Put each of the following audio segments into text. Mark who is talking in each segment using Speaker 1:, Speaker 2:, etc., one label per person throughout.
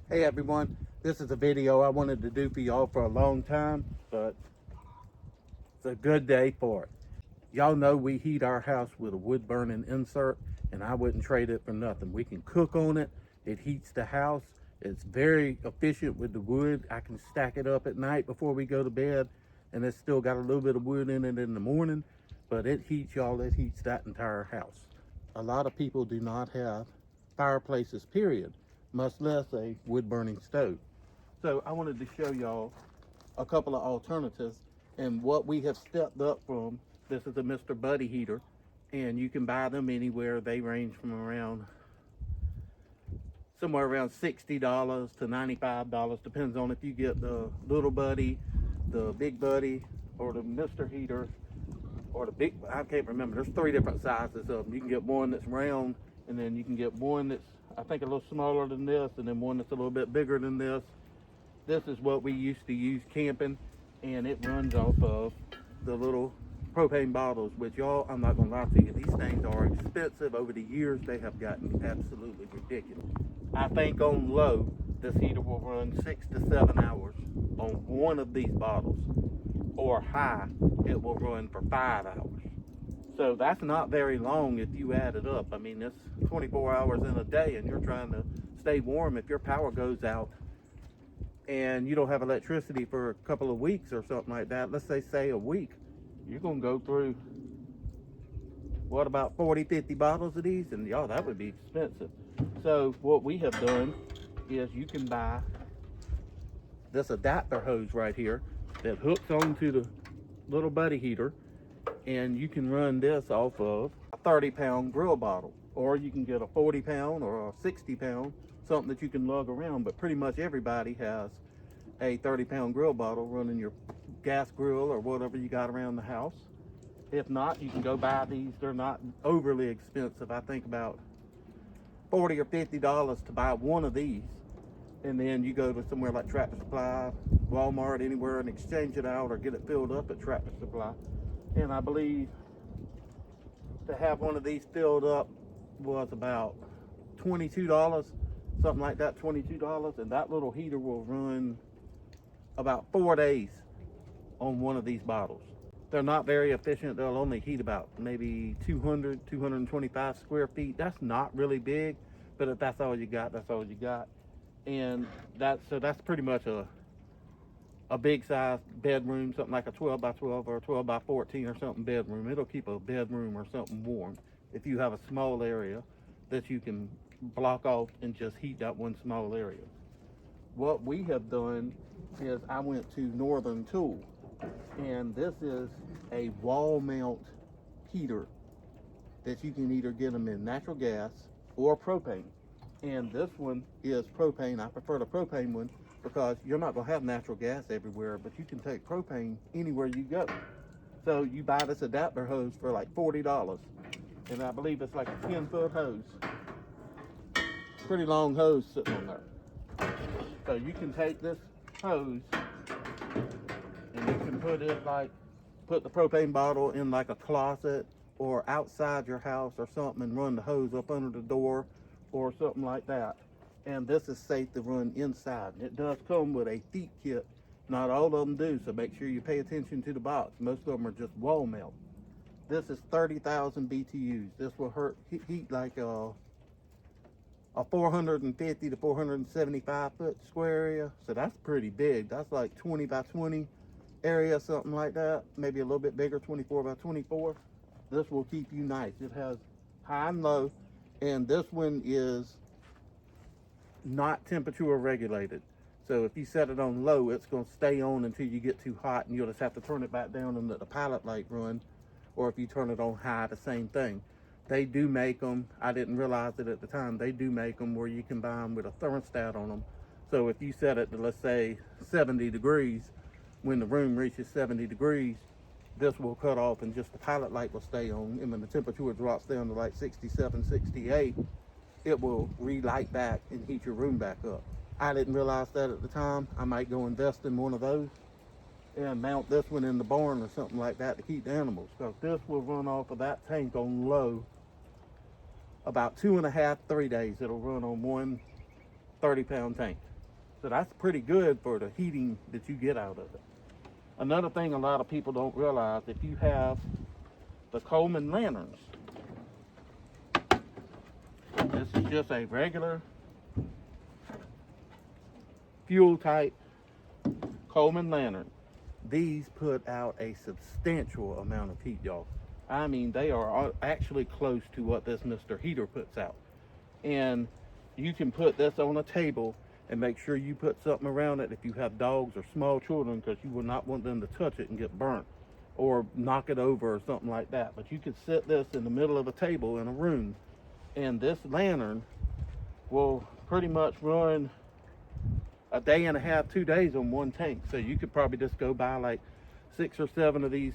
Speaker 1: Hey everyone, this is a video I wanted to do for y'all for a long time, but it's a good day for it. Y'all know we heat our house with a wood burning insert, and I wouldn't trade it for nothing. We can cook on it, it heats the house, it's very efficient with the wood. I can stack it up at night before we go to bed, and it's still got a little bit of wood in it in the morning, but it heats y'all, it heats that entire house. A lot of people do not have fireplaces, period, much less a wood burning stove. So I wanted to show y'all a couple of alternatives and what we have stepped up from. This is a Mr. Buddy heater, and you can buy them anywhere. They range from around somewhere around $60 to $95. Depends on if you get the little buddy, the big buddy, or the Mr. heater, or the big, I can't remember. There's three different sizes of them. You can get one that's round, and then you can get one that's, I think, a little smaller than this, and then one that's a little bit bigger than this. This is what we used to use camping, and it runs off of the little propane bottles, which y'all, I'm not gonna lie to you, these things are expensive. Over the years, they have gotten absolutely ridiculous. I think on low, this heater will run 6 to 7 hours on one of these bottles, or high, it will run for 5 hours. So that's not very long if you add it up. I mean, it's 24 hours in a day, and you're trying to stay warm. If your power goes out and you don't have electricity for a couple of weeks or something like that, let's say a week, you're gonna go through, what, about 40-50 bottles of these? And y'all, that would be expensive. So what we have done is you can buy this adapter hose right here that hooks onto the little buddy heater, and you can run this off of a 30-pound grill bottle, or you can get a 40-pound or a 60-pound, something that you can lug around. But pretty much everybody has a 30-pound grill bottle running your gas grill or whatever you got around the house. If not, you can go buy these. They're not overly expensive. I think about $40 or $50 to buy one of these, and then you go to somewhere like Tractor Supply, Walmart, anywhere, and exchange it out or get it filled up at Tractor Supply. And I believe to have one of these filled up was about $22, something like that, $22. And that little heater will run about 4 days on one of these bottles. They're not very efficient. They'll only heat about maybe 200, 225 square feet. That's not really big, but if that's all you got, that's all you got. And that's pretty much a big size bedroom, something like a 12 by 12 or a 12 by 14 or something bedroom. It'll keep a bedroom or something warm if you have a small area that you can block off and just heat that one small area. What we have done is I went to Northern Tool, and this is a wall mount heater that you can either get them in natural gas or propane. And this one is propane. I prefer the propane one because you're not gonna have natural gas everywhere, but you can take propane anywhere you go. So you buy this adapter hose for like $40, and I believe it's like a 10-foot hose. Pretty long hose sitting on there. So you can take this hose and you can put the propane bottle in like a closet or outside your house or something, and run the hose up under the door or something like that. And this is safe to run inside. It does come with a feet kit. Not all of them do, so make sure you pay attention to the box. Most of them are just wall mount. This is 30,000 BTUs. This will heat like a 450 to 475 foot square area. So that's pretty big. That's like 20 by 20 area, something like that. Maybe a little bit bigger, 24 by 24. This will keep you nice. It has high and low, and this one is not temperature regulated. So if you set it on low, it's going to stay on until you get too hot, and you'll just have to turn it back down and let the pilot light run. Or if you turn it on high, the same thing. They do make them, I didn't realize it at the time, they do make them where you can buy them with a thermostat on them. So if you set it to, let's say, 70 degrees, when the room reaches 70 degrees, this will cut off and just the pilot light will stay on. And when the temperature drops down to like 67, 68, it will relight back and heat your room back up. I didn't realize that at the time. I might go invest in one of those and mount this one in the barn or something like that to keep the animals, because this will run off of that tank on low about 2.5, 3 days. It'll run on one 30-pound tank. So that's pretty good for the heating that you get out of it. Another thing a lot of people don't realize, if you have the Coleman lanterns, this is just a regular fuel type Coleman lantern. These put out a substantial amount of heat, y'all. I mean, they are actually close to what this Mr. Heater puts out. And you can put this on a table and make sure you put something around it if you have dogs or small children, because you will not want them to touch it and get burnt or knock it over or something like that. But you can set this in the middle of a table in a room, and this lantern will pretty much run a day and a half, 2 days on one tank. So you could probably just go buy like 6 or 7 of these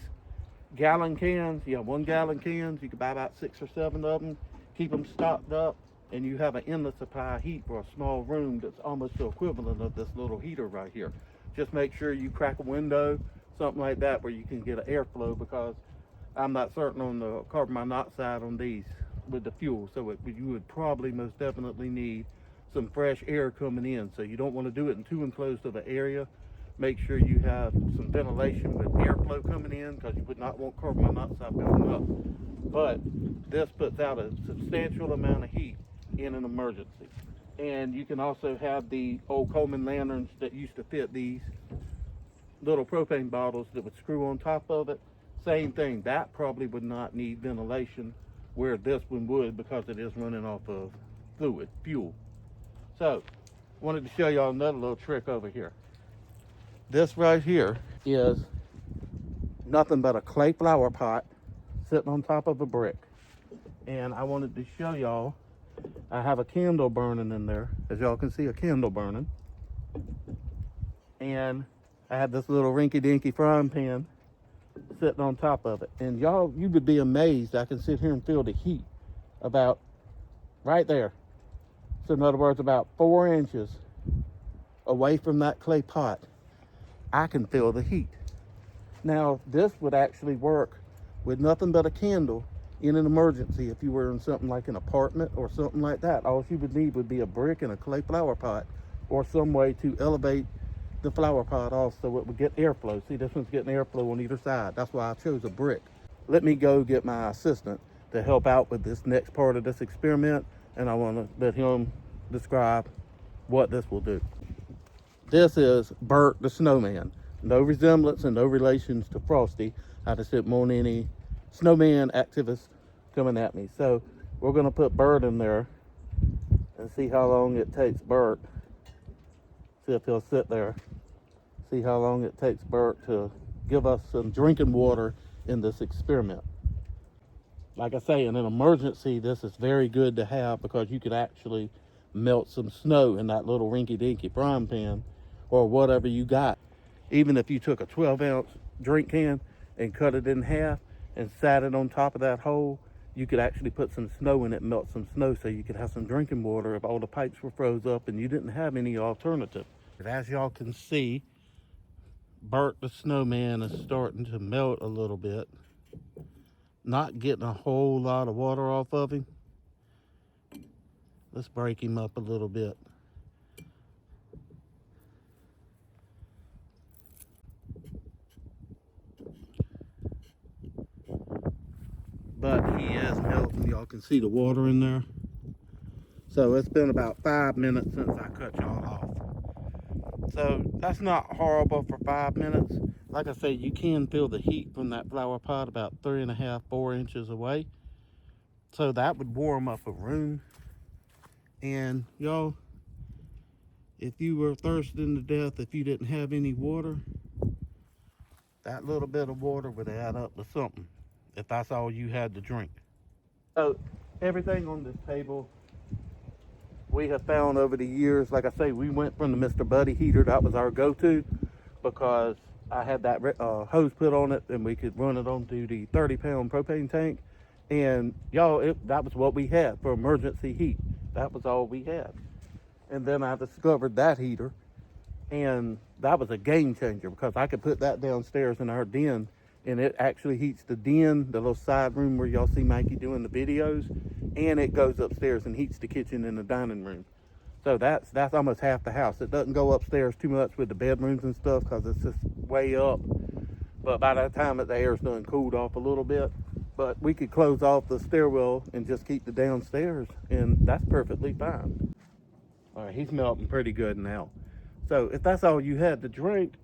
Speaker 1: gallon cans. 1 gallon cans. You could buy about 6 or 7 of them, keep them stocked up, and you have an endless supply of heat for a small room that's almost the equivalent of this little heater right here. Just make sure you crack a window, something like that, where you can get an airflow, because I'm not certain on the carbon monoxide on these with the fuel. So you would probably most definitely need some fresh air coming in. So you don't want to do it in too enclosed of an area. Make sure you have some ventilation with airflow coming in, because you would not want carbon monoxide building up. But this puts out a substantial amount of heat in an emergency. And you can also have the old Coleman lanterns that used to fit these little propane bottles that would screw on top of it. Same thing, that probably would not need ventilation, where this one would, because it is running off of fuel. So, wanted to show y'all another little trick over here. This right here is nothing but a clay flower pot sitting on top of a brick. And I wanted to show y'all, I have a candle burning in there. As y'all can see, a candle burning. And I have this little rinky-dinky frying pan sitting on top of it. And y'all, you would be amazed. I can sit here and feel the heat about right there. So in other words, about 4 inches away from that clay pot, I can feel the heat. Now, this would actually work with nothing but a candle in an emergency. If you were in something like an apartment or something like that, all you would need would be a brick and a clay flower pot, or some way to elevate the flower pot off so it would get airflow. See, this one's getting airflow on either side. That's why I chose a brick. Let me go get my assistant to help out with this next part of this experiment, and I want to let him describe what this will do. This is Bert the Snowman. No resemblance and no relations to Frosty. I just didn't want any snowman activists coming at me. So we're going to put Bert in there and see how long it takes Bert. See if he'll sit there. See how long it takes Bert to give us some drinking water in this experiment. Like I say, in an emergency, this is very good to have, because you could actually melt some snow in that little rinky-dinky frying pan or whatever you got. Even if you took a 12-ounce drink can and cut it in half and sat it on top of that hole, you could actually put some snow in it, melt some snow, so you could have some drinking water if all the pipes were froze up and you didn't have any alternative. But as y'all can see, Bert the Snowman is starting to melt a little bit. Not getting a whole lot of water off of him. Let's break him up a little bit. But he is melting. Y'all can see the water in there. So it's been about 5 minutes since I cut y'all off. So that's not horrible for 5 minutes. Like I say, you can feel the heat from that flower pot about 3.5, 4 inches away. So that would warm up a room. And y'all, if you were thirsting to death, if you didn't have any water, that little bit of water would add up to something, if that's all you had to drink. So everything on this table, we have found over the years, like I say, we went from the Mr. Buddy heater. That was our go-to, because I had that hose put on it, and we could run it onto the 30-pound propane tank. And y'all, that was what we had for emergency heat. That was all we had. And then I discovered that heater, and that was a game changer, because I could put that downstairs in our den, and it actually heats the den, the little side room where y'all see Miki doing the videos, and it goes upstairs and heats the kitchen and the dining room. So that's almost half the house. It doesn't go upstairs too much with the bedrooms and stuff because it's just way up. But by that time the air's done cooled off a little bit. But we could close off the stairwell and just keep the downstairs, and that's perfectly fine. All right, he's melting pretty good now. So if that's all you had to drink,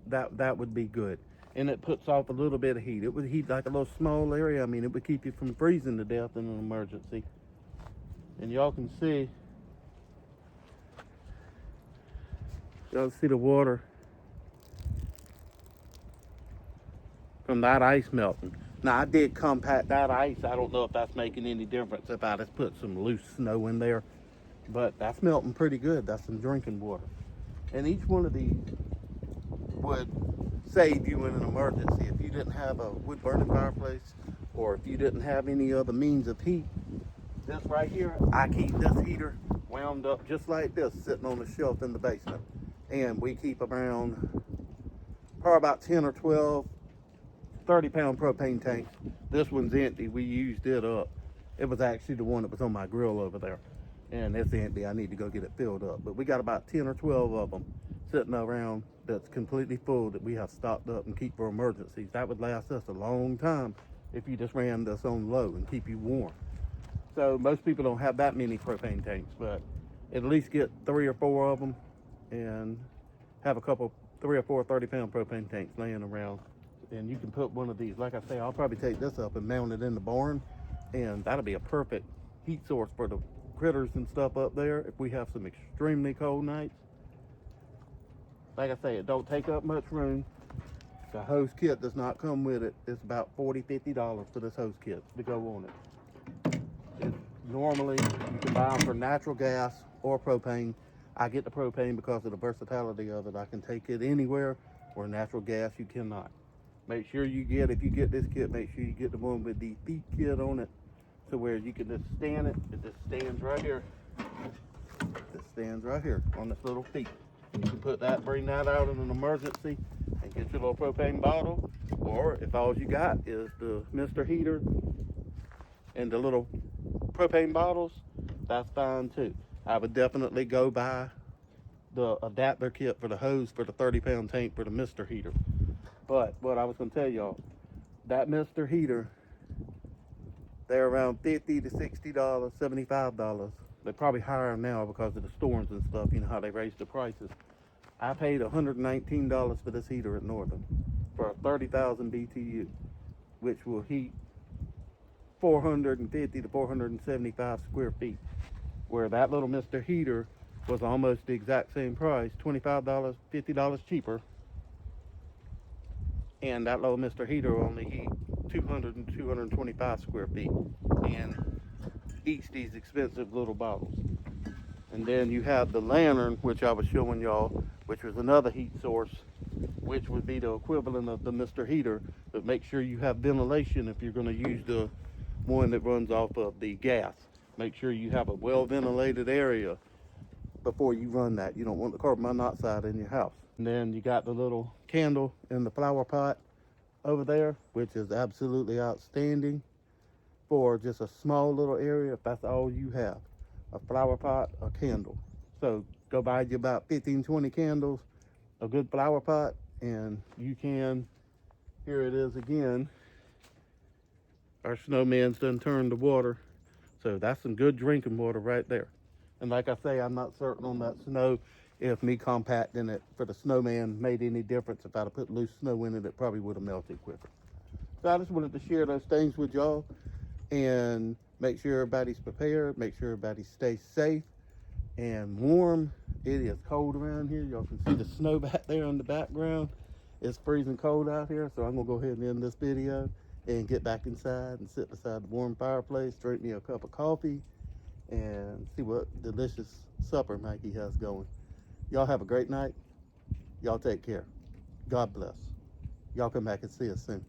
Speaker 1: that would be good. And it puts off a little bit of heat. It would heat like a little small area. I mean, it would keep you from freezing to death in an emergency. And y'all can see the water from that ice melting. Now, I did compact that ice. I don't know if that's making any difference if I just put some loose snow in there. But that's melting pretty good. That's some drinking water. And each one of these would save you in an emergency. If you didn't have a wood burning fireplace, or if you didn't have any other means of heat, this right here, I keep this heater wound up just like this, sitting on the shelf in the basement. And we keep around probably about 10 or 12 30-pound propane tanks. This one's empty. We used it up. It was actually the one that was on my grill over there. And it's empty. I need to go get it filled up. But we got about 10 or 12 of them sitting around that's completely full that we have stocked up and keep for emergencies. That would last us a long time if you just ran this on low and keep you warm. So most people don't have that many propane tanks, but at least get 3 or 4 of them and have a couple, 3 or 4 30-pound propane tanks laying around. And you can put one of these, like I say, I'll probably take this up and mount it in the barn, and that'll be a perfect heat source for the critters and stuff up there if we have some extremely cold nights. Like I say, it don't take up much room. The hose kit does not come with it. It's about $40–50 for this hose kit to go on it. Normally, you can buy them for natural gas or propane. I get the propane because of the versatility of it. I can take it anywhere, where natural gas you cannot. Make sure you get, if you get this kit, make sure you get the one with the feet kit on it, to where you can just stand it. It just stands right here. It stands right here on this little feet. You can put that, bring that out in an emergency and get your little propane bottle. Or if all you got is the Mr. Heater and the little propane bottles, that's fine too. I would definitely go buy the adapter kit for the hose for the 30-pound tank for the Mr. Heater. But what I was going to tell y'all, that Mr. Heater, they're around $50 to $60, $75. They're probably higher now because of the storms and stuff. You know how they raised the prices. I paid $119 for this heater at Northern for a 30,000 BTU, which will heat 450 to 475 square feet. Where that little Mr. Heater was almost the exact same price, $25, $50 cheaper. And that little Mr. Heater only heat 200 and 225 square feet and eats these expensive little bottles. And then you have the lantern, which I was showing y'all, which was another heat source, which would be the equivalent of the Mr. Heater, but make sure you have ventilation if you're going to use the one that runs off of the gas. Make sure you have a well ventilated area before you run that. You don't want the carbon monoxide in your house. And then you got the little candle in the flower pot over there, which is absolutely outstanding for just a small little area. If that's all you have, a flower pot, a candle. So go buy you about 15, 20 candles, a good flower pot, and you can, here it is again. Our snowman's done turned the water. So that's some good drinking water right there. And like I say, I'm not certain on that snow if me compacting it for the snowman made any difference. If I'd have put loose snow in it, it probably would have melted quicker. So I just wanted to share those things with y'all and make sure everybody's prepared, make sure everybody stays safe and warm. It is cold around here. Y'all can see the snow back there in the background. It's freezing cold out here, so I'm gonna go ahead and end this video and get back inside and sit beside the warm fireplace, drink me a cup of coffee, and see what delicious supper Mikey has going. Y'all have a great night. Y'all take care. God bless. Y'all come back and see us soon.